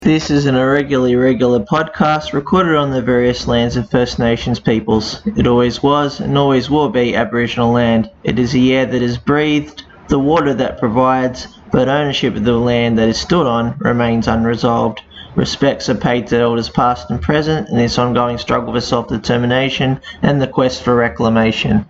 This is an irregularly regular podcast recorded on the various lands of First Nations peoples. It always was and always will be Aboriginal land. It is the air that is breathed, the water that provides, but ownership of the land that is stood on remains unresolved. Respects are paid to elders past and present in this ongoing struggle for self-determination and the quest for reclamation.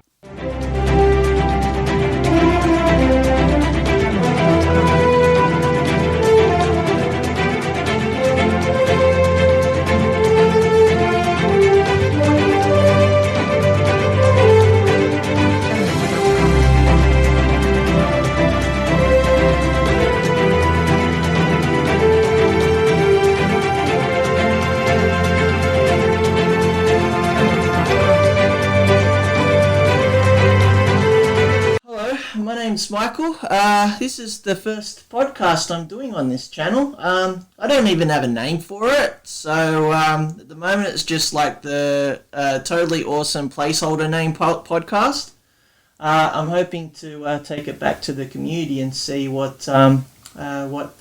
My name's Michael. This is the first podcast I'm doing on this channel. I don't even have a name for it, so at the moment it's just like the totally awesome placeholder name podcast. I'm hoping to take it back to the community and see what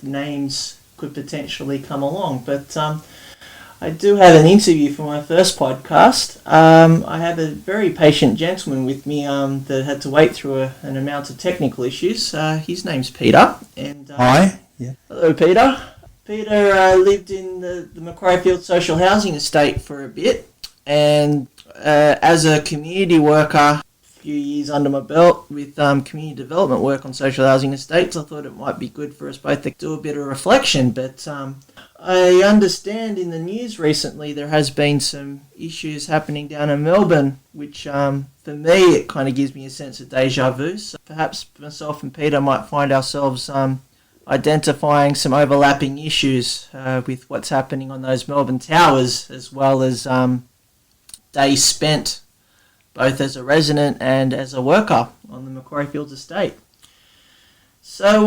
names could potentially come along. But I do have an interview for my first podcast. I have a very patient gentleman with me that had to wait through an amount of technical issues. His name's Peter. And Hi. Yeah. Hello, Peter. Peter lived in the Macquarie Field social housing estate for a bit, and as a community worker, a few years under my belt with community development work on social housing estates, I thought it might be good for us both to do a bit of reflection. But I understand in the news recently there has been some issues happening down in Melbourne, which for me it kind of gives me a sense of deja vu. So perhaps myself and Peter might find ourselves identifying some overlapping issues with what's happening on those Melbourne towers, as well as days spent both as a resident and as a worker on the Macquarie Fields estate. So,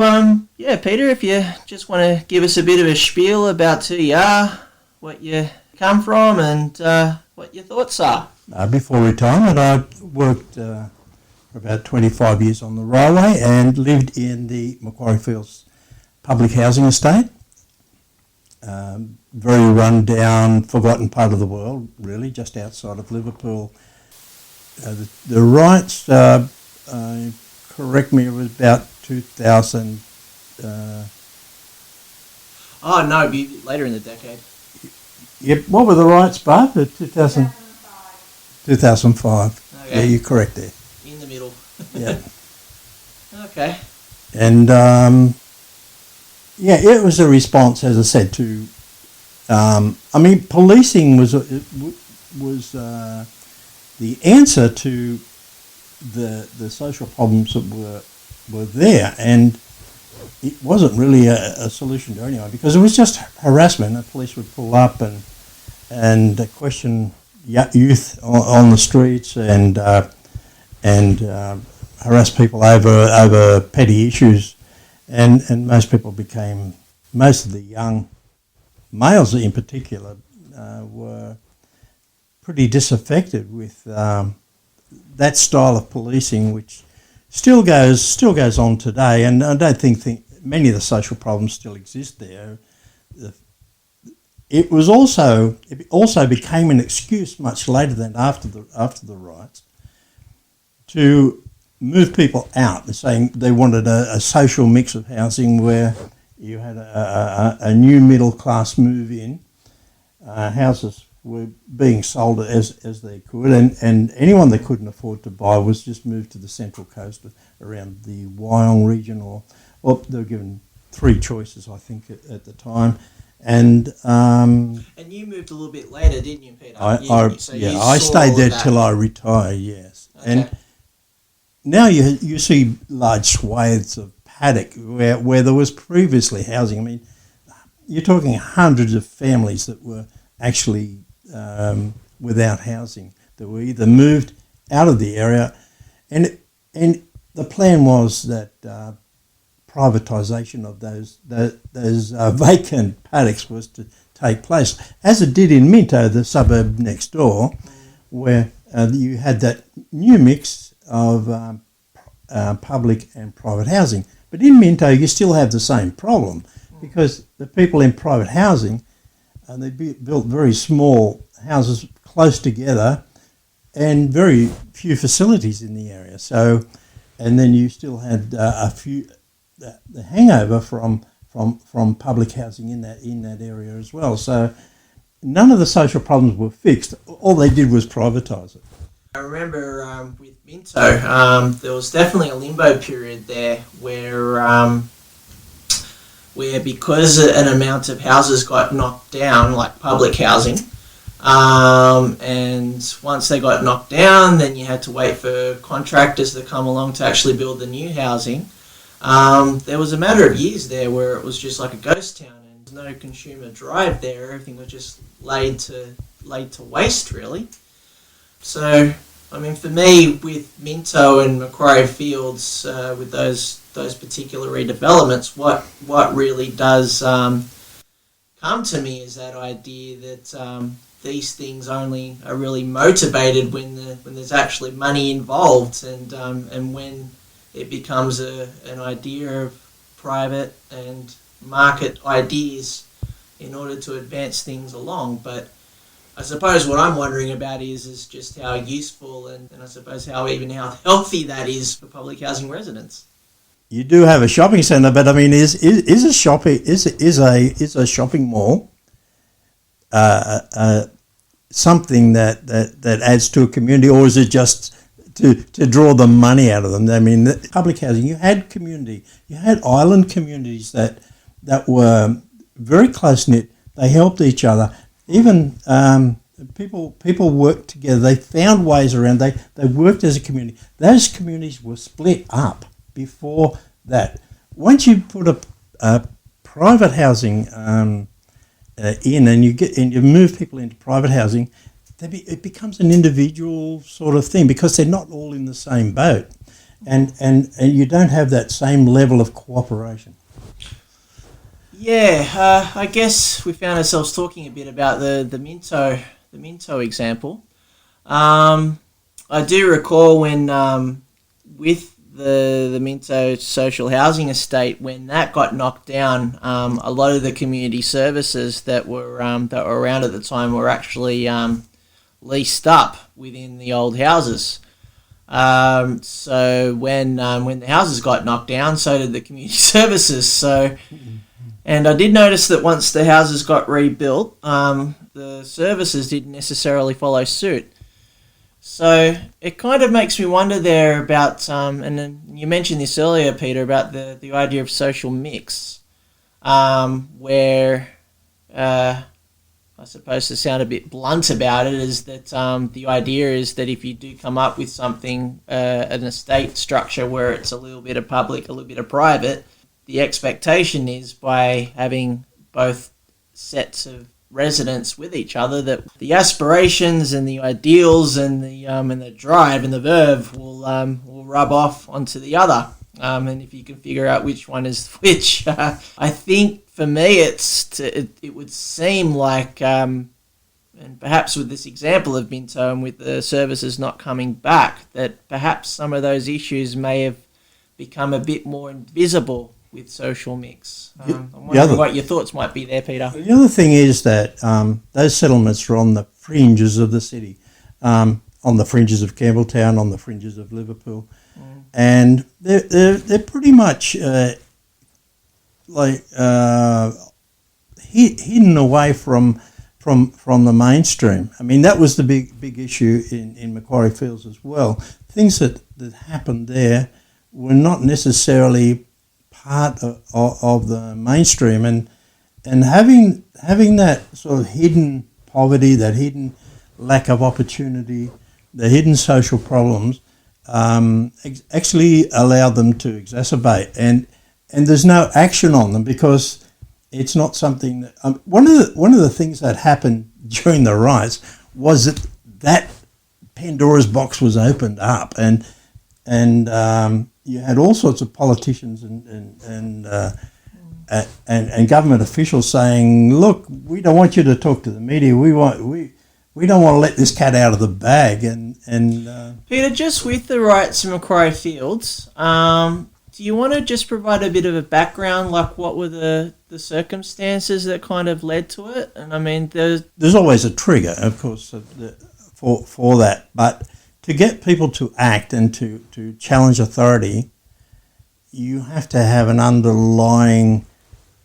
Peter, if you just want to give us a bit of a spiel about who you are, what you come from, and what your thoughts are. Before retirement, I worked for about 25 years on the railway and lived in the Macquarie Fields public housing estate. Very run-down, forgotten part of the world, really, just outside of Liverpool. The rights, correct me, it was about 2000. Oh, no, it'd be later in the decade. Yep. What were the rights, Bart? 2005. Okay. Yeah, you're correct there. In the middle. Yeah. Okay. And it was a response, as I said, to. Policing was the answer to the social problems that were there, and it wasn't really a solution to anyone, because it was just harassment. The police would pull up and question youth on the streets and harass people over petty issues, and most of the young males in particular were pretty disaffected with that style of policing, which still goes on today, and I don't think many of the social problems still exist there. It also became an excuse much later than after the riots to move people out. They're saying they wanted a social mix of housing where you had a new middle class move in. Houses were being sold as they could, and anyone they couldn't afford to buy was just moved to the Central Coast around the Wyong region, or they were given three choices, I think, at the time. And you moved a little bit later, didn't you, Peter? I stayed there till I retired, yes. Okay. And now you see large swathes of paddock where there was previously housing. I mean, you're talking hundreds of families that were actually without housing, that were either moved out of the area, and the plan was that privatisation of those vacant paddocks was to take place, as it did in Minto, the suburb next door, where you had that new mix of public and private housing. But in Minto, you still have the same problem. because the people in private housing, and they built very small houses close together and very few facilities in the area. So, and then you still had the hangover from public housing in that area as well. So none of the social problems were fixed. All they did was privatise it. I remember with Minto, there was definitely a limbo period there where because an amount of houses got knocked down, like public housing, and once they got knocked down, then you had to wait for contractors to come along to actually build the new housing. There was a matter of years there where it was just like a ghost town, and there's no consumer drive there. Everything was just laid to waste, really. So, I mean, for me, with Minto and Macquarie Fields, with those particular redevelopments, what really does come to me is that idea that these things only are really motivated when there's actually money involved, and when it becomes an idea of private and market ideas in order to advance things along. But I suppose what I'm wondering about is just how useful and I suppose how healthy that is for public housing residents. You do have a shopping centre, but I mean, is a shopping mall something that adds to a community, or is it just to draw the money out of them? I mean, public housing, you had island communities that were very close knit. They helped each other. Even people worked together. They found ways around. They worked as a community. Those communities were split up before that. Once you put a private housing in, and you move people into private housing, it becomes an individual sort of thing, because they're not all in the same boat, and you don't have that same level of cooperation. Yeah, I guess we found ourselves talking a bit about the Minto example. I do recall when with the Minto social housing estate, when that got knocked down, a lot of the community services that were around at the time were actually leased up within the old houses. So when the houses got knocked down, so did the community services. So. And I did notice that once the houses got rebuilt, the services didn't necessarily follow suit. So it kind of makes me wonder there about, and then you mentioned this earlier, Peter, about the idea of social mix, where I suppose, to sound a bit blunt about it, is that the idea is that if you do come up with something, an estate structure where it's a little bit of public, a little bit of private, the expectation is, by having both sets of residents with each other, that the aspirations and the ideals and the drive and the verve will rub off onto the other. And if you can figure out which one is which, I think for me it would seem like, and perhaps with this example of Minto and with the services not coming back, that perhaps some of those issues may have become a bit more invisible with social mix. I'm wondering what your thoughts might be there, Peter. The other thing is that those settlements are on the fringes of the city, on the fringes of Campbelltown, on the fringes of Liverpool, and they're pretty much hidden away from the mainstream. I mean, that was the big issue in Macquarie Fields as well. Things that happened there were not necessarily part of the mainstream, and having that sort of hidden poverty, that hidden lack of opportunity, the hidden social problems, actually allowed them to exacerbate, and there's no action on them, because it's not something that one of the things that happened during the riots was that Pandora's box was opened up, and you had all sorts of politicians and government officials saying, "Look, we don't want you to talk to the media. We don't want to let this cat out of the bag." And Peter, just with the riots in Macquarie Fields, do you want to just provide a bit of a background, like what were the the circumstances that kind of led to it? And I mean, there's always a trigger, of course, for that. But to get people to act and to challenge authority, you have to have an underlying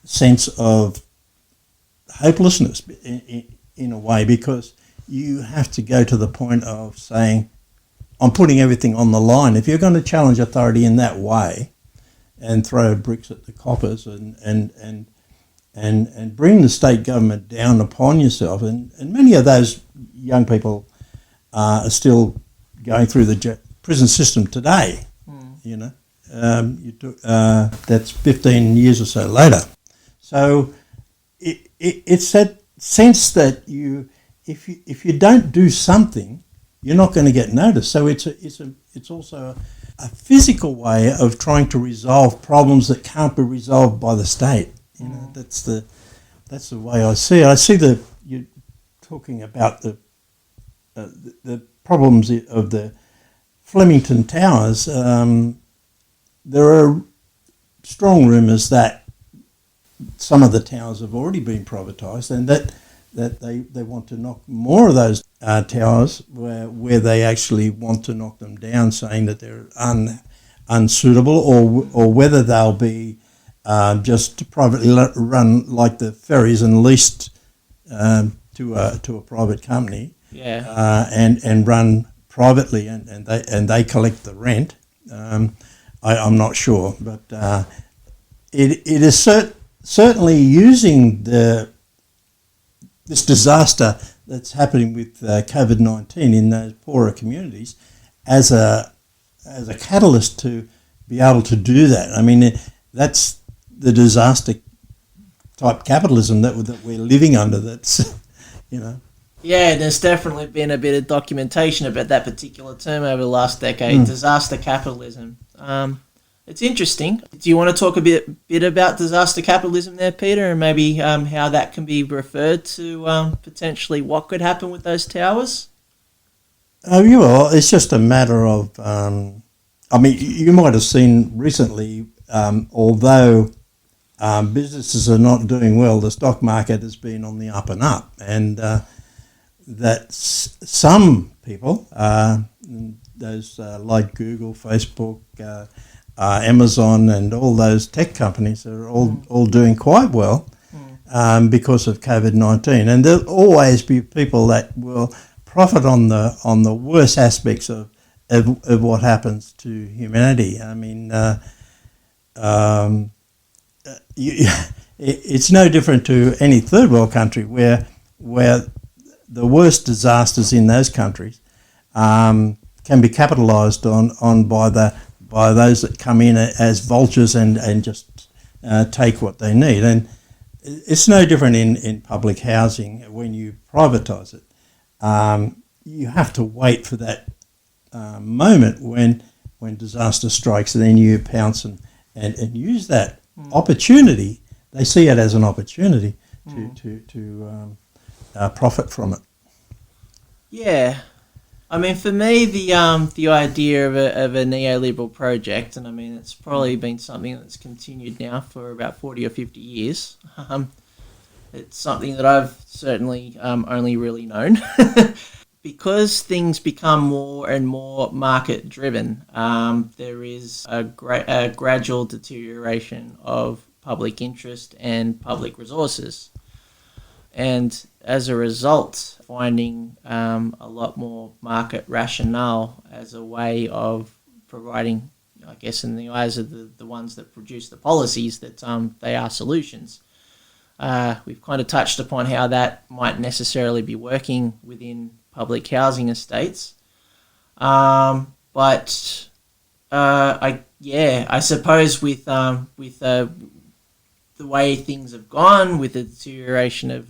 sense of hopelessness in a way, because you have to go to the point of saying, I'm putting everything on the line. If you're going to challenge authority in that way and throw bricks at the coppers and bring the state government down upon yourself, and many of those young people are still going through the prison system today, you know. That's 15 years or so later. So it's that sense that if you don't do something, you're not going to get noticed. So it's also a physical way of trying to resolve problems that can't be resolved by the state. You know, that's the way I see it. I see you're talking about the problems of the Flemington Towers. There are strong rumours that some of the towers have already been privatised, and that they want to knock more of those towers where they actually want to knock them down, saying that they're unsuitable, or whether they'll be just privately run like the ferries and leased to a private company, and run privately, and they collect the rent. I'm not sure, but it is certainly using this disaster that's happening with COVID-19 in those poorer communities as a catalyst to be able to do that. I mean, that's the disaster type capitalism that we're living under. That's, you know. Yeah, there's definitely been a bit of documentation about that particular term over the last decade, disaster capitalism. It's interesting. Do you want to talk a bit about disaster capitalism there, Peter, and maybe how that can be referred to potentially what could happen with those towers? Well, it's just a matter of, I mean, you might have seen recently, although businesses are not doing well, the stock market has been on the up and up, and that some people, those like Google, Facebook, Amazon, and all those tech companies are all doing quite well because of COVID-19, and there'll always be people that will profit on the worst aspects of what happens to humanity. I mean, it's no different to any third world country where the worst disasters in those countries can be capitalised on by those that come in as vultures and just take what they need. And it's no different in public housing. When you privatise it, you have to wait for that moment when disaster strikes, and then you pounce and use that opportunity. They see it as an opportunity to profit from it. Yeah. I mean, for me, the idea of a neoliberal project, and I mean, it's probably been something that's continued now for about 40 or 50 years. It's something that I've certainly only really known. Because things become more and more market-driven, there is a gradual deterioration of public interest and public resources. And as a result, finding a lot more market rationale as a way of providing, I guess, in the eyes of the ones that produce the policies, that they are solutions. We've kind of touched upon how that might necessarily be working within public housing estates. I suppose with the way things have gone, with the deterioration of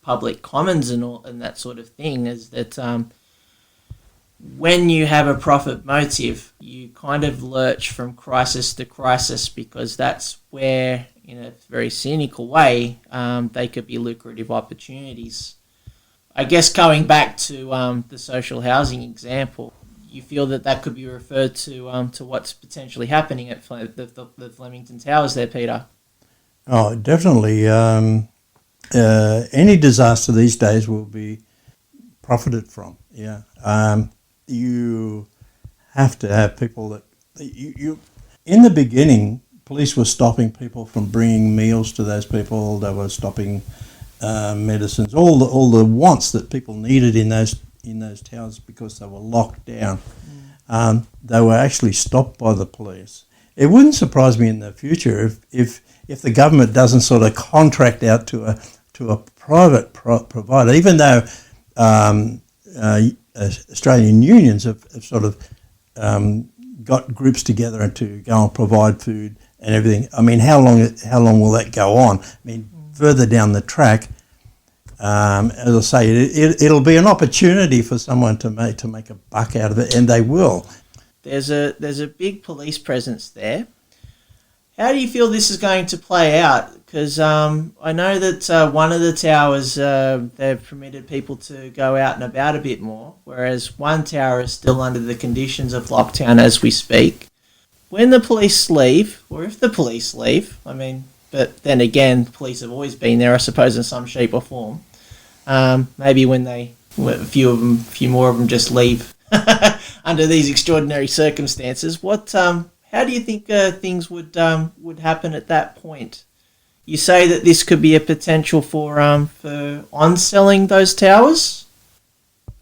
public commons and that sort of thing, is that when you have a profit motive, you kind of lurch from crisis to crisis, because that's where, in a very cynical way, they could be lucrative opportunities. I guess going back to the social housing example, you feel that could be referred to what's potentially happening at the Flemington Towers there, Peter? Oh, definitely. Any disaster these days will be profited from. Yeah. You have to have people that you. In the beginning, police were stopping people from bringing meals to those people. They were stopping medicines, all the wants that people needed in those towns because they were locked down. They were actually stopped by the police. It wouldn't surprise me in the future if the government doesn't sort of contract out to a private provider, even though Australian unions have sort of got groups together and to go and provide food and everything. I mean, how long will that go on? I mean, further down the track, as I say, it'll be an opportunity for someone to make a buck out of it, and they will. There's a big police presence there. How do you feel this is going to play out? Because I know that one of the towers, they've permitted people to go out and about a bit more, whereas one tower is still under the conditions of lockdown as we speak. When the police leave, or if the police leave, I mean, but then again, police have always been there, I suppose, in some shape or form. Maybe when a few more of them just leave under these extraordinary circumstances. How do you think things would happen at that point? You say that this could be a potential for on-selling those towers?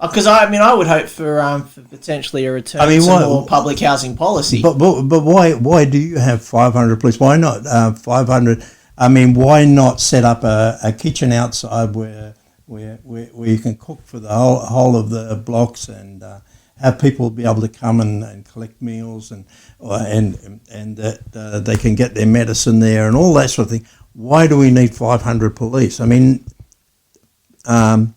Because I would hope for potentially a return to more public housing policy. But why do you have 500 police? Why not 500? I mean, why not set up a kitchen outside where you can cook for the whole of the blocks and have people be able to come and collect meals and that they can get their medicine there and all that sort of thing. Why do we need 500 police? I mean, the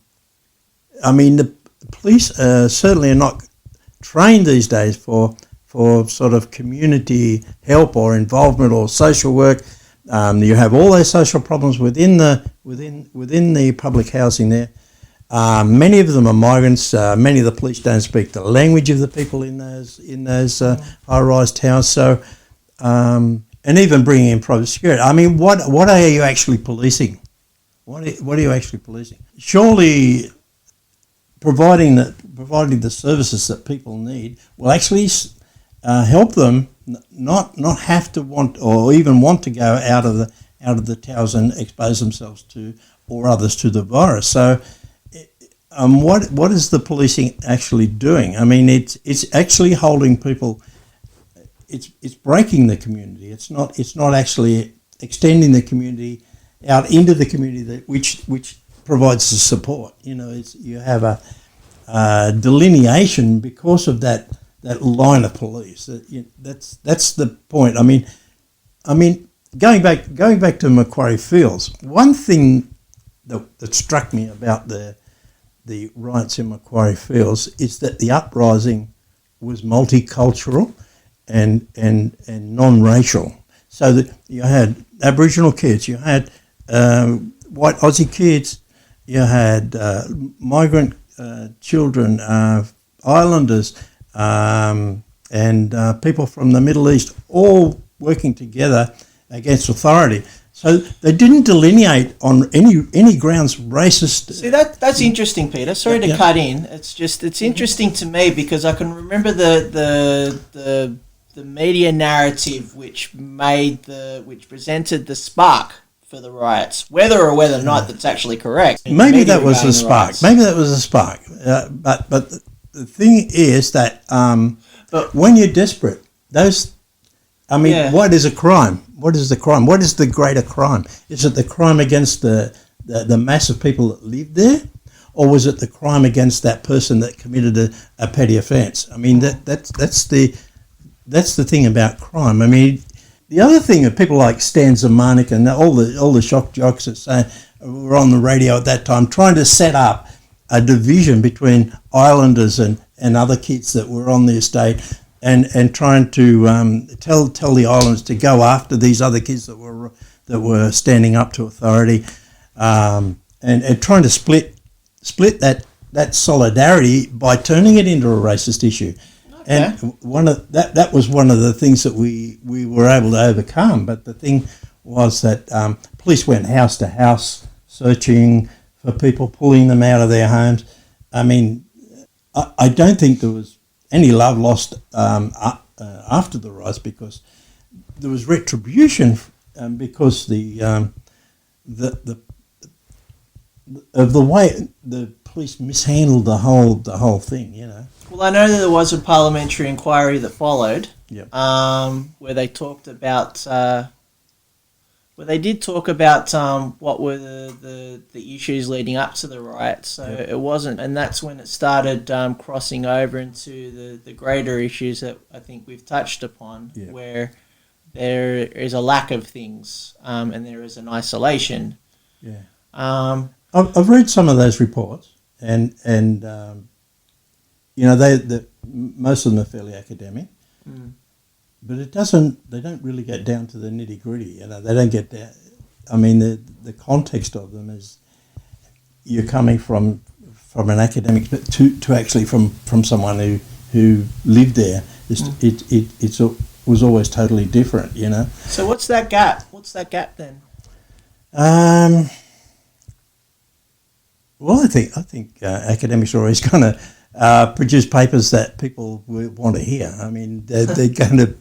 police certainly are not trained these days for sort of community help or involvement or social work. You have all those social problems within the public housing there. Many of them are migrants. Many of the police don't speak the language of the people in those high-rise towers. So, and even bringing in private security. I mean, what are you actually policing? What are you actually policing? Surely, providing the services that people need will actually help them not have to want or even want to go out of the towers and expose themselves to or others to the virus. So. What is the policing actually doing? I mean, it's actually holding people. It's breaking the community. It's not actually extending the community out into the community which provides the support. You know, you have a delineation because of that line of police. That's the point. I mean, going back to Macquarie Fields, one thing that struck me about the riots in Macquarie Fields is that the uprising was multicultural and non-racial. So that you had Aboriginal kids, you had white Aussie kids, you had migrant children, Islanders, and people from the Middle East, all working together against authority. So they didn't delineate on any grounds racist. See, that's interesting, Peter. Sorry to cut in. It's interesting to me because I can remember the media narrative which presented the spark for the riots, whether or not that's actually correct. Maybe that was a spark. But the thing is that but when you're desperate, what is a crime? What is the crime? What is the greater crime? Is it the crime against the mass of people that live there? Or was it the crime against that person that committed a petty offence? I mean, that's the thing about crime. I mean, the other thing that people like Stan Zemanek and all the shock jocks that were on the radio at that time trying to set up a division between Islanders and other kids that were on the estate. And trying to tell the Islanders to go after these other kids that were standing up to authority, and trying to split that solidarity by turning it into a racist issue. And that was one of the things that we were able to overcome. But the thing was that police went house to house searching for people, pulling them out of their homes. I mean, I don't think there was any love lost after the riots, because there was retribution because of the way the police mishandled the whole thing, you know. Well, I know that there was a parliamentary inquiry that followed, Yep. Where they talked about, what were the issues leading up to the riots. So Yep. it wasn't, and that's when it started crossing over into the greater issues that I think we've touched upon, Yep. where there is a lack of things and there is an isolation. Yeah. Um, I've read some of those reports, and you know, most of them are fairly academic, but they don't really get down to the nitty gritty. You know, they don't get down. I mean, the context of them is you're coming from an academic, but to actually from someone who lived there. It was always totally different. You know. so what's that gap? What's that gap then? Well, I think academics are always going to produce papers that people want to hear. I mean, they're going to.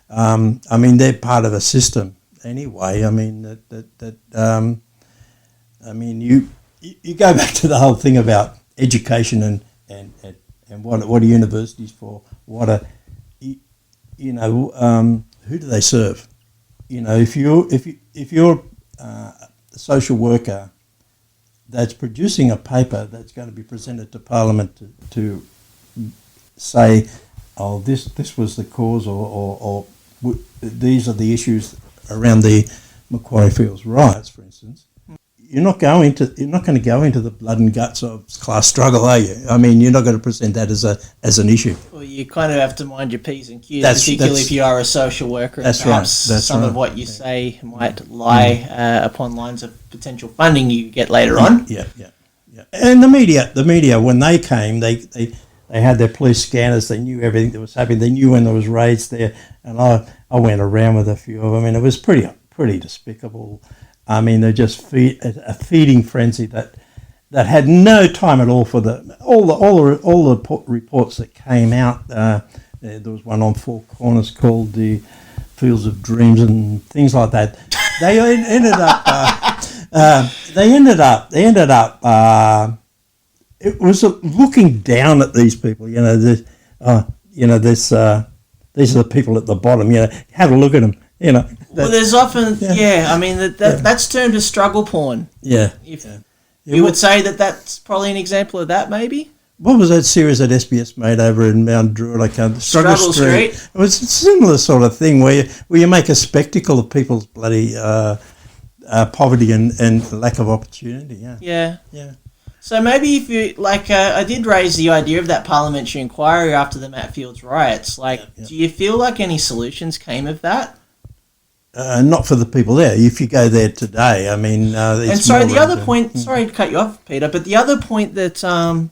I mean, they're part of a system anyway. I mean I mean, you go back to the whole thing about education and what are universities for? What are who do they serve? You know, if you're a social worker that's producing a paper that's going to be presented to Parliament to say, oh, this was the cause, or these are the issues around the Macquarie Fields riots, for instance. You're not going to go into the blood and guts of class struggle, are you? I mean, you're not going to present that as an issue. Well, you kind of have to mind your P's and Q's, particularly if you are a social worker. That's perhaps right. Some of what you say might lie upon lines of potential funding you get later on. Yeah. And the media, when they came, they had their police scanners. They knew everything that was happening. They knew when there was raids there. And I went around with a few of them, and it was pretty despicable. I mean, they're just a feeding frenzy that had no time at all for all the reports that came out. There was one on Four Corners called the Fields of Dreams and things like that. They ended up. It was looking down at these people. You know, these are the people at the bottom. You know, have a look at them. You know. Well, there's often, I mean, that's termed as struggle porn. Yeah. You would say that's probably an example of that, maybe? What was that series that SBS made over in Mount Druitt? I can't. Struggle Street. It was a similar sort of thing where you make a spectacle of people's bloody poverty and lack of opportunity. Yeah. So maybe if you, I did raise the idea of that parliamentary inquiry after the Matt Fields riots. Do you feel like any solutions came of that? Not for the people there. If you go there today, I mean, and sorry, the other point. Sorry to cut you off, Peter, but the other point that I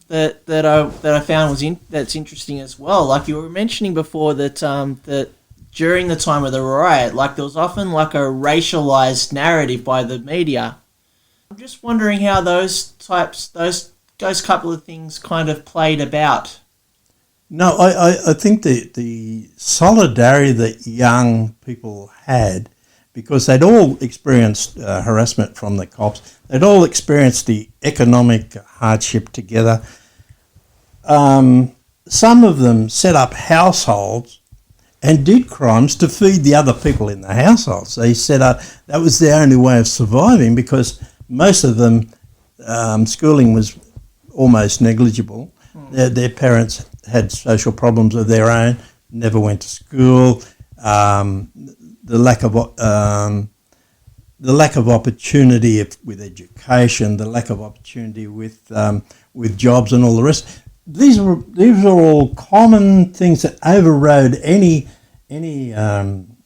found that's interesting as well. Like you were mentioning before that during the time of the riot, there was often a racialized narrative by the media. I'm just wondering how those couple of things kind of played about. No, I think the solidarity that young people had, because they'd all experienced harassment from the cops, they'd all experienced the economic hardship together. Some of them set up households and did crimes to feed the other people in the households. They set up, that was their only way of surviving, because most of them, schooling was almost negligible. Their parents had social problems of their own, never went to school. The lack of opportunity with education, the lack of opportunity with jobs and all the rest. These are all common things that overrode any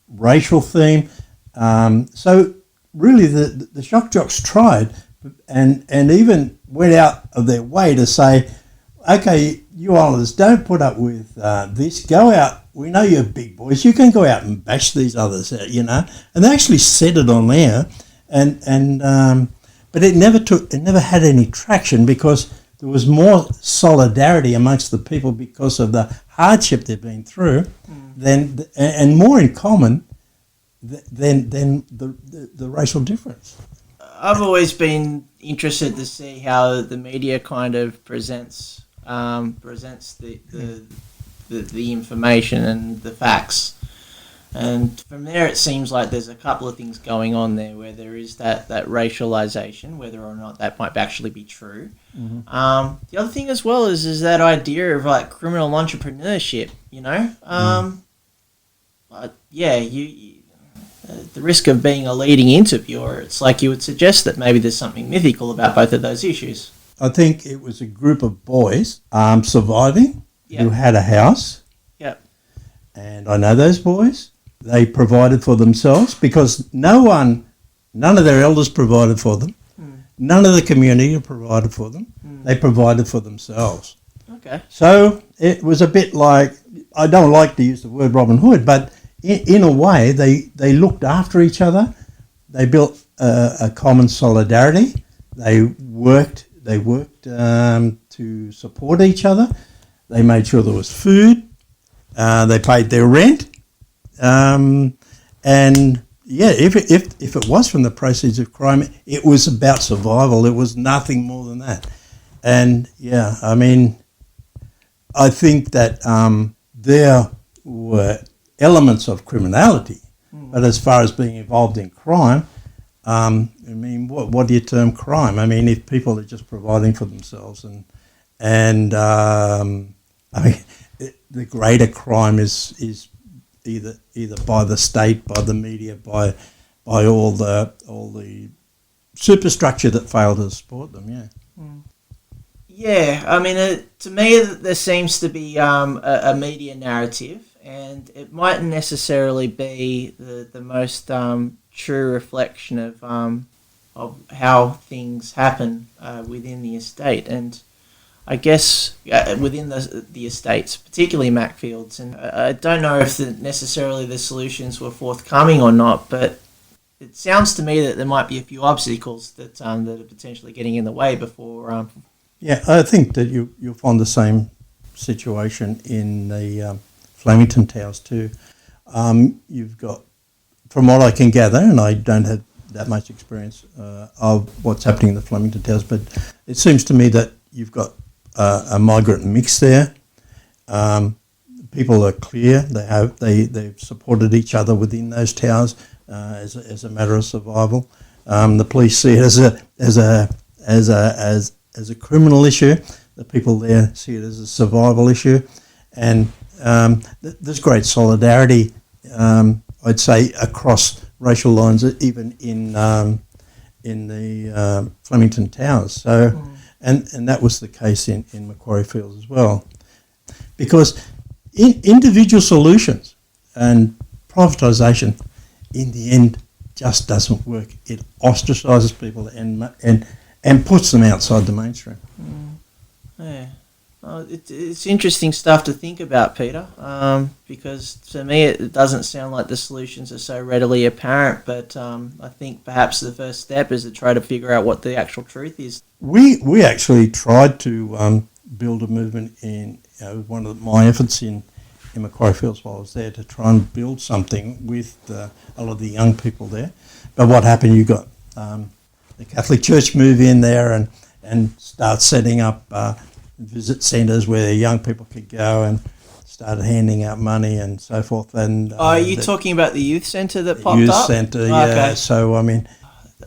racial theme. So really, the shock jocks tried and even went out of their way to say, okay, you Islanders, don't put up with this. Go out. We know you're big boys. You can go out and bash these others out, you know. And they actually said it on air, but it never had any traction because there was more solidarity amongst the people because of the hardship they've been through, and more in common than the racial difference. I've always been interested to see how the media kind of presents the information and the facts, and from there it seems like there's a couple of things going on there where there is that racialization, whether or not that might actually be true. The other thing as well is that idea of like criminal entrepreneurship, you know. The risk of being a leading interviewer, it's like you would suggest that maybe there's something mythical about both of those issues. I think it was a group of boys surviving who had a house. Yep. And I know those boys. They provided for themselves because none of their elders provided for them. None of the community provided for them. They provided for themselves. Okay. So it was a bit like, I don't like to use the word Robin Hood, but in a way they looked after each other. They built a common solidarity. They worked to support each other. They made sure there was food. They paid their rent. And yeah, if it was from the proceeds of crime, it was about survival. It was nothing more than that. And yeah, I mean, I think that there were elements of criminality, but as far as being involved in crime, I mean, what do you term crime? I mean, if people are just providing for themselves, and I mean, the greater crime is either by the state, by the media, by all the superstructure that failed to support them. Yeah. Yeah, I mean, to me, there seems to be a media narrative, and it mightn't necessarily be the most true reflection of how things happen within the estate, and I guess within the estates, particularly Macfields. And I don't know if necessarily the solutions were forthcoming or not, but it sounds to me that there might be a few obstacles that are potentially getting in the way before. Yeah, I think that you'll find the same situation in the Flemington Towers too. You've got, from what I can gather, and I don't have that much experience of what's happening in the Flemington Towers, but it seems to me that you've got a migrant mix there. People are clear; they've supported each other within those towers as a matter of survival. The police see it as a criminal issue. The people there see it as a survival issue, and there's great solidarity. I'd say across racial lines, even in the Flemington Towers. So, and that was the case in Macquarie Fields as well, because individual solutions and privatisation, in the end, just doesn't work. It ostracises people and puts them outside the mainstream. Yeah. It's interesting stuff to think about, Peter, because to me it doesn't sound like the solutions are so readily apparent, but I think perhaps the first step is to try to figure out what the actual truth is. We actually tried to build a movement in one of my efforts in Macquarie Fields while I was there, to try and build something with a lot of the young people there. But what happened, you got the Catholic Church move in there and start setting up visit centres where young people could go, and started handing out money and so forth. And are you talking about the youth centre that popped youth up? Youth centre, yeah. Okay. So I mean,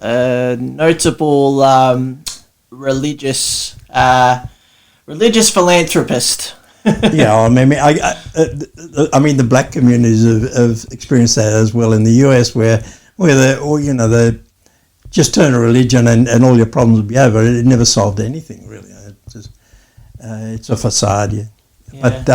notable religious philanthropist. Yeah, I mean, I mean, the black communities have experienced that as well in the US, where they just turn a religion and all your problems will be over. It never solved anything really. It's a facade, yeah. But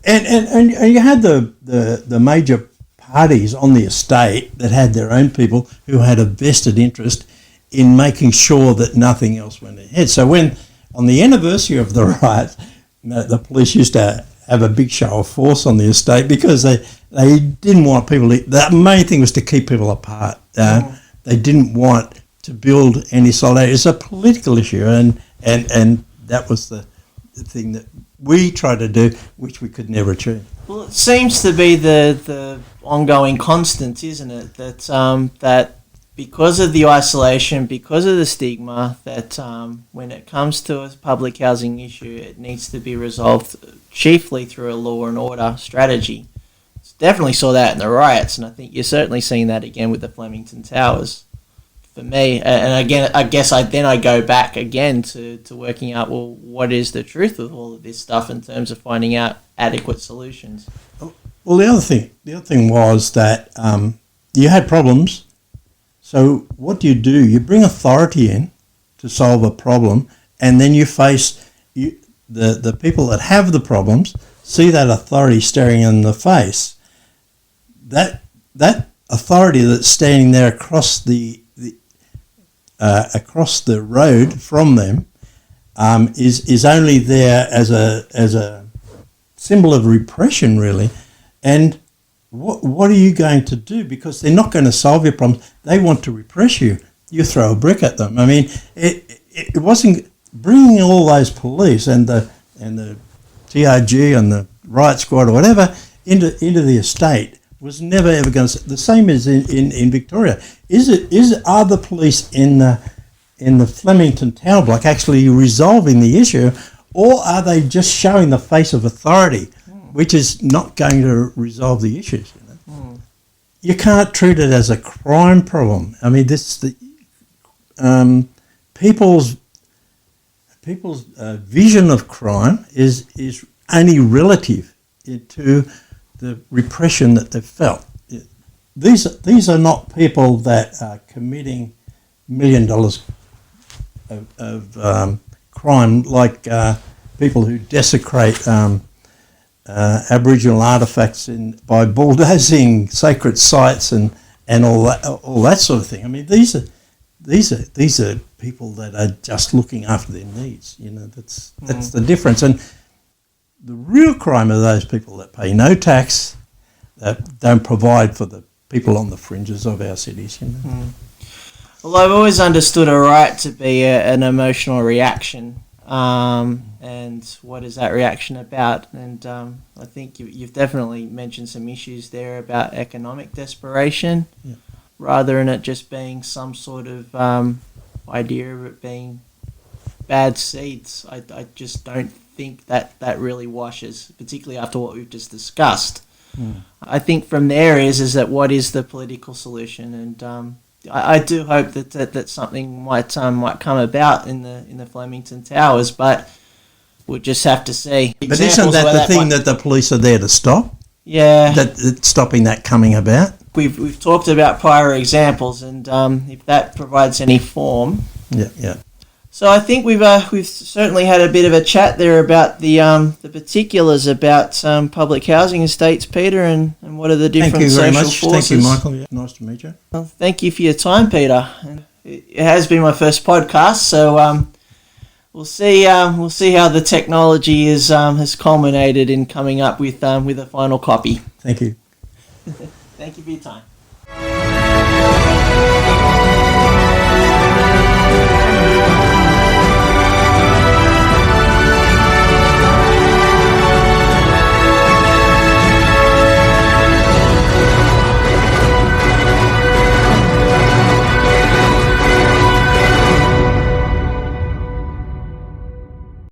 and you had the major parties on the estate that had their own people who had a vested interest in making sure that nothing else went ahead. So when on the anniversary of the riots, the police used to have a big show of force on the estate because they didn't want people to... The main thing was to keep people apart. They didn't want to build any solidarity. It's a political issue, and that was the thing that we tried to do, which we could never achieve. Well, it seems to be the ongoing constant, isn't it? That because of the isolation, because of the stigma, that when it comes to a public housing issue, it needs to be resolved chiefly through a law and order strategy. Definitely saw that in the riots, and I think you're certainly seeing that again with the Flemington Towers. For me, and again, I guess I go back again to working out, well, what is the truth of all of this stuff in terms of finding out adequate solutions. Well, the other thing was that you had problems. So what do? You bring authority in to solve a problem, and then you face the people that have the problems, see that authority staring in the face. That authority that's standing there across the road from them is only there as a symbol of repression, really. And what are you going to do? Because they're not going to solve your problems. They want to repress you. You throw a brick at them. I mean, it wasn't bringing all those police and the TRG and the riot squad or whatever into the estate was never ever going to. The same as in Victoria. Are the police in the Flemington Tower block actually resolving the issue, or are they just showing the face of authority, which is not going to resolve the issues? You can't treat it as a crime problem. I mean, people's vision of crime is only relative to the repression that they've felt. These are not people that are committing $1 million of crime, like people who desecrate Aboriginal artefacts by bulldozing sacred sites and all that sort of thing. I mean, these are people that are just looking after their needs. You know, that's the difference. And the real crime are those people that pay no tax, that don't provide for the people on the fringes of our cities. You know. Well, I've always understood a riot to be an emotional reaction. And what is that reaction about? And I think you've definitely mentioned some issues there about economic desperation, rather than it just being some sort of idea of it being bad seeds. I just don't think that really washes, particularly after what we've just discussed. I think from there is that what is the political solution, and I do hope that something might come about in the Flemington Towers, but we'll just have to see. But isn't that the thing that the police are there to stop? Yeah, that stopping that coming about. We've talked about prior examples, and if that provides any form. Yeah. So I think we've certainly had a bit of a chat there about the particulars about public housing estates, Peter, and what are the different social forces. Thank you very much. Thank you, Michael. Yeah, nice to meet you. Well, thank you for your time, Peter. It has been my first podcast, so we'll see how the technology has culminated in coming up with a final copy. Thank you. Thank you for your time.